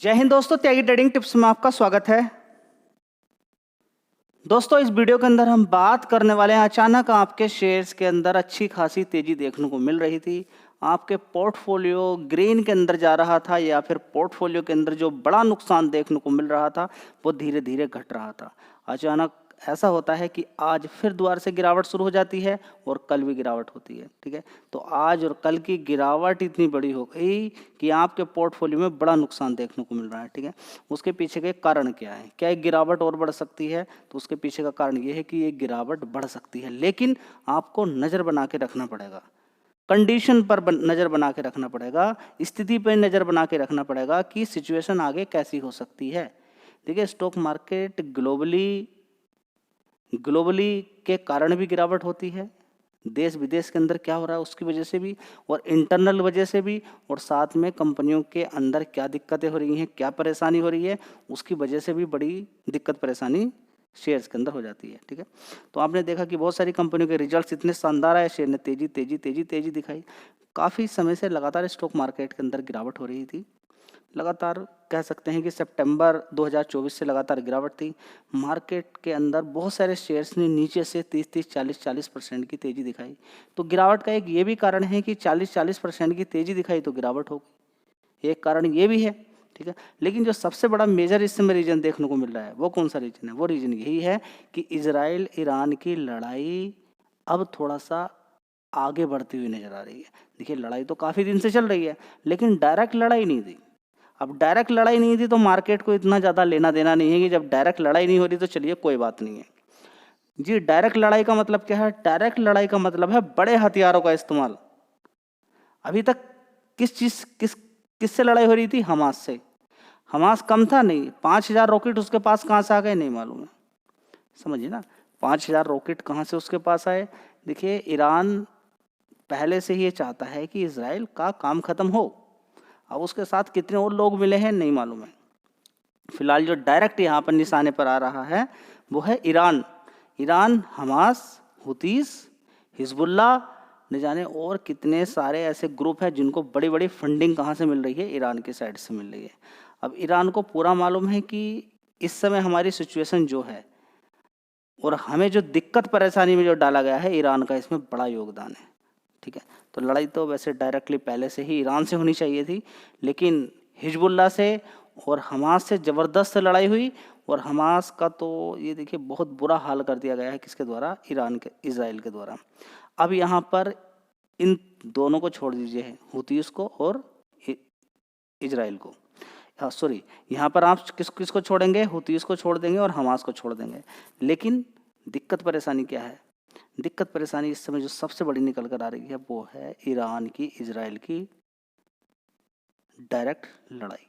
जय हिंद दोस्तों, त्यागी trading tips में आपका स्वागत है। दोस्तों, इस वीडियो के अंदर हम बात करने वाले हैं, अचानक आपके शेयर्स के अंदर अच्छी खासी तेजी देखने को मिल रही थी। आपके पोर्टफोलियो ग्रीन के अंदर जा रहा था या फिर पोर्टफोलियो के अंदर जो बड़ा नुकसान देखने को मिल रहा था वो धीरे धीरे घट रहा था। अचानक ऐसा होता है कि आज फिर दोबारा से गिरावट शुरू हो जाती है और कल भी गिरावट होती है। ठीक है, तो आज और कल की गिरावट इतनी बड़ी हो गई कि आपके पोर्टफोलियो में बड़ा नुकसान देखने को मिल रहा है। ठीक है, उसके पीछे के कारण क्या है? क्या एक गिरावट और बढ़ सकती है? तो उसके पीछे का कारण ये है कि ये गिरावट बढ़ सकती है, लेकिन आपको नज़र बना के रखना पड़ेगा, कंडीशन पर नज़र बना के रखना पड़ेगा, स्थिति पर नज़र बना के रखना पड़ेगा कि सिचुएशन आगे कैसी हो सकती है। देखिए, स्टॉक मार्केट ग्लोबली के कारण भी गिरावट होती है, देश विदेश के अंदर क्या हो रहा है उसकी वजह से भी, और इंटरनल वजह से भी, और साथ में कंपनियों के अंदर क्या दिक्कतें हो रही हैं, क्या परेशानी हो रही है, उसकी वजह से भी बड़ी दिक्कत परेशानी शेयर्स के अंदर हो जाती है। ठीक है, तो आपने देखा कि बहुत सारी कंपनियों के रिजल्ट्स इतने शानदार आए, शेयर ने तेजी तेजी तेजी तेजी दिखाई। काफ़ी समय से लगातार स्टॉक मार्केट के अंदर गिरावट हो रही थी, लगातार कह सकते हैं कि सितंबर 2024 से लगातार गिरावट थी। मार्केट के अंदर बहुत सारे शेयर्स ने नीचे से 30-30, 40-40% की तेज़ी दिखाई। तो गिरावट का एक ये भी कारण है कि 40-40% की तेज़ी दिखाई तो गिरावट हो गई, एक कारण ये भी है। ठीक है, लेकिन जो सबसे बड़ा मेजर इस समय रीजन देखने को मिल रहा है वो कौन सा रीजन है? वो रीजन यही है कि इजराइल ईरान की लड़ाई अब थोड़ा सा आगे बढ़ती हुई नजर आ रही है। देखिए, लड़ाई तो काफ़ी दिन से चल रही है, लेकिन डायरेक्ट लड़ाई नहीं थी। अब डायरेक्ट लड़ाई नहीं थी तो मार्केट को इतना ज़्यादा लेना देना नहीं है कि जब डायरेक्ट लड़ाई नहीं हो रही तो चलिए कोई बात नहीं है जी। डायरेक्ट लड़ाई का मतलब क्या है? डायरेक्ट लड़ाई का मतलब है बड़े हथियारों का इस्तेमाल। अभी तक किससे लड़ाई हो रही थी? हमास से। हमास कम था नहीं, 5,000 रॉकेट उसके पास कहाँ से आ गए नहीं मालूम है। समझिए ना, 5,000 रॉकेट कहाँ से उसके पास आए? देखिए, ईरान पहले से ही ये चाहता है कि इजराइल का काम खत्म हो। अब उसके साथ कितने और लोग मिले हैं नहीं मालूम है। फिलहाल जो डायरेक्ट यहाँ पर निशाने पर आ रहा है वो है ईरान, हमास, हुतीस, हिजबुल्ला, न जाने और कितने सारे ऐसे ग्रुप हैं जिनको बड़ी बड़ी फंडिंग कहाँ से मिल रही है? ईरान की साइड से मिल रही है। अब ईरान को पूरा मालूम है कि इस समय हमारी सिचुएशन जो है और हमें जो दिक्कत परेशानी में जो डाला गया है, ईरान का इसमें बड़ा योगदान है। ठीक है, तो लड़ाई तो वैसे डायरेक्टली पहले से ही ईरान से होनी चाहिए थी, लेकिन हिजबुल्ला से और हमास से ज़बरदस्त लड़ाई हुई। और हमास का तो ये देखिए बहुत बुरा हाल कर दिया गया है, किसके द्वारा? इजराइल के द्वारा। अब यहाँ पर इन दोनों को छोड़ दीजिए, हुतीस को और इजराइल को। हाँ सॉरी, यहाँ पर आप किसको छोड़ेंगे? हुतीस को छोड़ देंगे और हमास को छोड़ देंगे। लेकिन दिक्कत परेशानी क्या है? दिक्कत परेशानी इस समय जो सबसे बड़ी निकल कर आ रही है वो है ईरान की इजराइल की डायरेक्ट लड़ाई।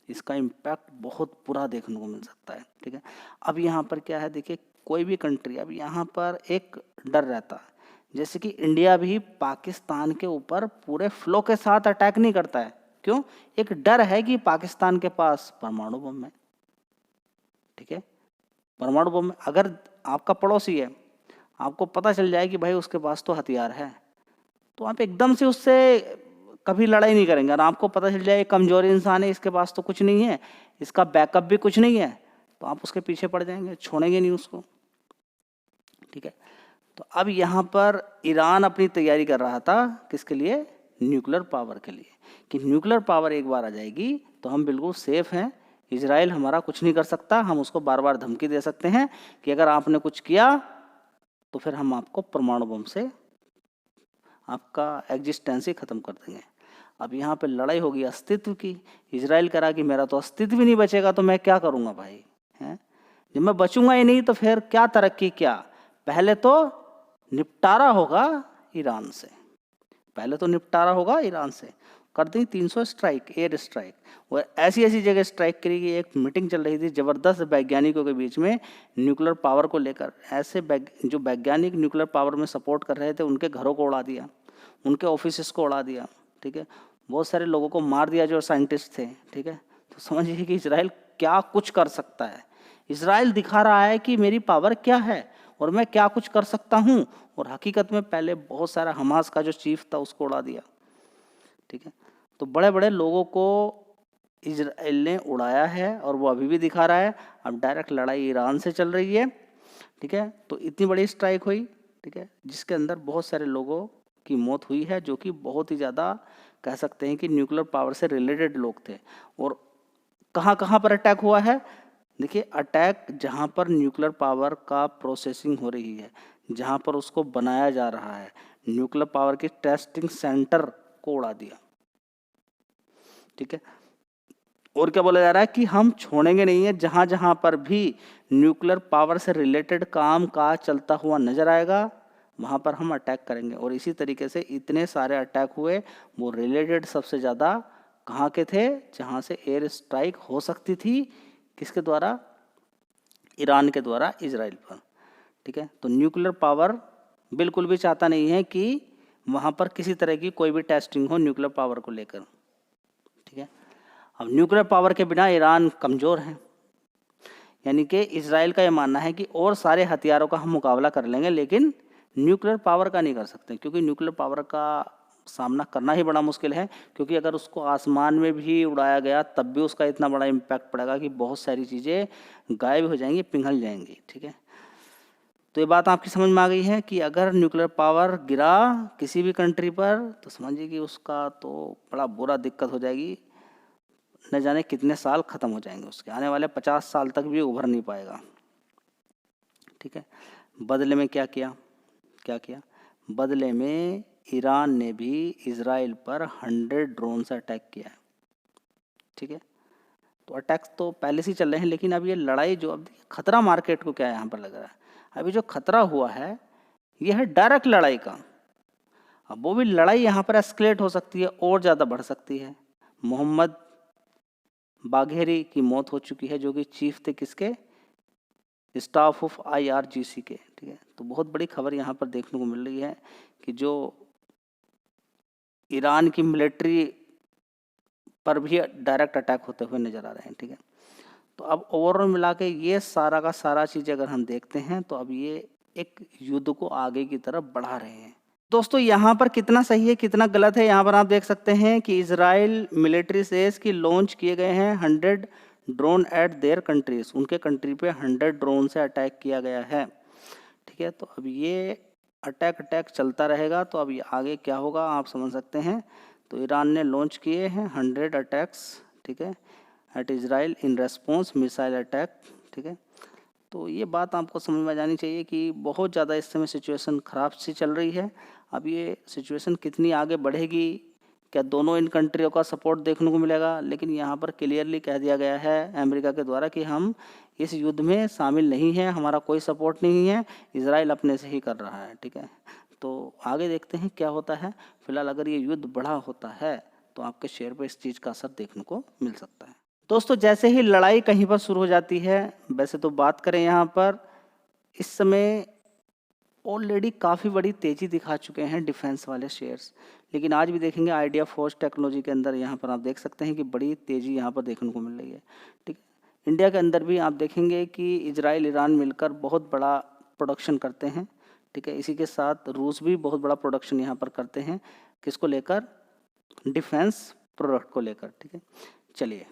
इसका इम्पैक्ट बहुत बुरा देखने को मिल सकता है। ठीक है, अब यहाँ पर क्या है? देखिए, कोई भी कंट्री, अब यहाँ पर एक डर रहता है, जैसे कि इंडिया भी पाकिस्तान के ऊपर पूरे फ्लो के साथ अटैक नहीं करता है। क्यों? एक डर है कि पाकिस्तान के पास परमाणु बम है। ठीक है, परमाणु बम अगर आपका पड़ोसी है, आपको पता चल जाए कि भाई उसके पास तो हथियार है, तो आप एकदम से उससे कभी लड़ाई नहीं करेंगे। और आपको पता चल जाए कमजोर इंसान है, इसके पास तो कुछ नहीं है, इसका बैकअप भी कुछ नहीं है, तो आप उसके पीछे पड़ जाएंगे, छोड़ेंगे नहीं उसको। ठीक है, तो अब यहाँ पर ईरान अपनी तैयारी कर रहा था किसके लिए? न्यूक्लियर पावर के लिए, कि न्यूक्लियर पावर एक बार आ जाएगी तो हम बिल्कुल सेफ हैं, इजराइल हमारा कुछ नहीं कर सकता। हम उसको बार बार धमकी दे सकते हैं कि अगर आपने कुछ किया तो फिर हम आपको परमाणु बम से आपका एग्जिस्टेंस ही खत्म कर देंगे। अब यहाँ पे लड़ाई होगी अस्तित्व की। इजराइल करा कि मेरा तो अस्तित्व ही नहीं बचेगा तो मैं क्या करूँगा भाई, हैं? जब मैं बचूंगा ही नहीं तो फिर क्या तरक्की, क्या? पहले तो निपटारा होगा ईरान से, पहले तो निपटारा होगा ईरान से। कर दी 300 स्ट्राइक, एयर स्ट्राइक, और ऐसी ऐसी जगह स्ट्राइक करेगी। एक मीटिंग चल रही थी ज़बरदस्त वैज्ञानिकों के बीच में न्यूक्लियर पावर को लेकर। ऐसे जो वैज्ञानिक न्यूक्लियर पावर में सपोर्ट कर रहे थे उनके घरों को उड़ा दिया, उनके ऑफिस को उड़ा दिया। ठीक है, बहुत सारे लोगों को मार दिया जो साइंटिस्ट थे। ठीक है, तो समझिए कि इजराइल क्या कुछ कर सकता है। इजराइल दिखा रहा है कि मेरी पावर क्या है और मैं क्या कुछ कर सकता हूँ, और हकीकत में पहले बहुत सारा हमास का जो चीफ था उसको उड़ा दिया। ठीक है, तो बड़े बड़े लोगों को इजराइल ने उड़ाया है और वो अभी भी दिखा रहा है। अब डायरेक्ट लड़ाई ईरान से चल रही है, ठीक है। तो इतनी बड़ी स्ट्राइक हुई, ठीक है, जिसके अंदर बहुत सारे लोगों की मौत हुई है, जो कि बहुत ही ज़्यादा कह सकते हैं कि न्यूक्लियर पावर से रिलेटेड लोग थे। और कहाँ कहाँ पर अटैक हुआ है? देखिए, अटैक जहाँ पर न्यूक्लियर पावर का प्रोसेसिंग हो रही है, जहाँ पर उसको बनाया जा रहा है, न्यूक्लियर पावर के टेस्टिंग सेंटर को उड़ा दिया, ठीक है। और क्या बोला जा रहा है कि हम छोड़ेंगे नहीं है, जहाँ जहाँ पर भी न्यूक्लियर पावर से रिलेटेड काम काज चलता हुआ नजर आएगा वहाँ पर हम अटैक करेंगे। और इसी तरीके से इतने सारे अटैक हुए, वो रिलेटेड सबसे ज़्यादा कहाँ के थे? जहाँ से एयर स्ट्राइक हो सकती थी, किसके द्वारा? ईरान के द्वारा इजराइल पर, ठीक है। तो न्यूक्लियर पावर बिल्कुल भी चाहता नहीं है कि वहाँ पर किसी तरह की कोई भी टेस्टिंग हो न्यूक्लियर पावर को लेकर, ठीक है। अब न्यूक्लियर पावर के बिना ईरान कमज़ोर है, यानी कि इजराइल का ये मानना है कि और सारे हथियारों का हम मुकाबला कर लेंगे, लेकिन न्यूक्लियर पावर का नहीं कर सकते, क्योंकि न्यूक्लियर पावर का सामना करना ही बड़ा मुश्किल है। क्योंकि अगर उसको आसमान में भी उड़ाया गया तब भी उसका इतना बड़ा इम्पैक्ट पड़ेगा कि बहुत सारी चीज़ें गायब हो जाएंगी, पिघल जाएंगी, ठीक है। तो ये बात आपकी समझ में आ गई है कि अगर न्यूक्लियर पावर गिरा किसी भी कंट्री पर तो समझिए कि उसका तो बड़ा बुरा दिक्कत हो जाएगी, न जाने कितने साल ख़त्म हो जाएंगे, उसके आने वाले 50 साल तक भी उभर नहीं पाएगा, ठीक है। बदले में क्या किया? बदले में ईरान ने भी इजराइल पर 100 ड्रोन से अटैक किया है, ठीक है। तो अटैक्स तो पहले से ही चल रहे हैं, लेकिन अब ये लड़ाई जो, अब देखिए खतरा मार्केट को क्या यहाँ पर लग रहा है, अभी जो खतरा हुआ है ये है डायरेक्ट लड़ाई का। अब वो भी लड़ाई यहाँ पर एस्केलेट हो सकती है और ज़्यादा बढ़ सकती है। मोहम्मद बाघेरी की मौत हो चुकी है, जो कि चीफ थे किसके? स्टाफ ऑफ IRGC के, ठीक है। तो बहुत बड़ी खबर यहाँ पर देखने को मिल रही है कि जो ईरान की मिलिट्री पर भी डायरेक्ट अटैक होते हुए नजर आ रहे हैं, ठीक है। तो अब ओवरऑल मिला के ये सारा का सारा चीज़ अगर हम देखते हैं तो अब ये एक युद्ध को आगे की तरफ बढ़ा रहे हैं। दोस्तों, यहाँ पर कितना सही है कितना गलत है, यहाँ पर आप देख सकते हैं कि इजराइल मिलिट्री सेज की लॉन्च किए गए हैं 100 ड्रोन एट देयर कंट्रीज, उनके कंट्री पे 100 ड्रोन से अटैक किया गया है, ठीक है। तो अब ये अटैक चलता रहेगा, तो अब ये आगे क्या होगा आप समझ सकते हैं। तो ईरान ने लॉन्च किए हैं 100 अटैक्स, ठीक है, at Israel in response missile attack, ठीक है। तो ये बात आपको समझ में जानी चाहिए कि बहुत ज़्यादा इस समय सिचुएशन ख़राब सी चल रही है। अब ये सिचुएशन कितनी आगे बढ़ेगी, क्या दोनों इन कंट्रियों का सपोर्ट देखने को मिलेगा? लेकिन यहाँ पर क्लियरली कह दिया गया है अमेरिका के द्वारा कि हम इस युद्ध में शामिल नहीं हैं, हमारा कोई सपोर्ट नहीं है, इजराइल अपने से ही कर रहा है, ठीक है। तो आगे देखते हैं क्या होता है। फिलहाल अगर ये युद्ध बड़ा होता है तो आपके शेयर पर इस चीज़ का असर देखने को मिल सकता है। दोस्तों, जैसे ही लड़ाई कहीं पर शुरू हो जाती है, वैसे तो बात करें यहाँ पर इस समय ऑलरेडी काफ़ी बड़ी तेज़ी दिखा चुके हैं डिफेंस वाले शेयर्स, लेकिन आज भी देखेंगे आइडिया फोर्स टेक्नोलॉजी के अंदर यहाँ पर आप देख सकते हैं कि बड़ी तेज़ी यहाँ पर देखने को मिल रही है, ठीक है। इंडिया के अंदर भी आप देखेंगे कि इजराइल ईरान मिलकर बहुत बड़ा प्रोडक्शन करते हैं, ठीक है। इसी के साथ रूस भी बहुत बड़ा प्रोडक्शन यहाँ पर करते हैं, किसको लेकर? डिफेंस प्रोडक्ट को लेकर, ठीक है। चलिए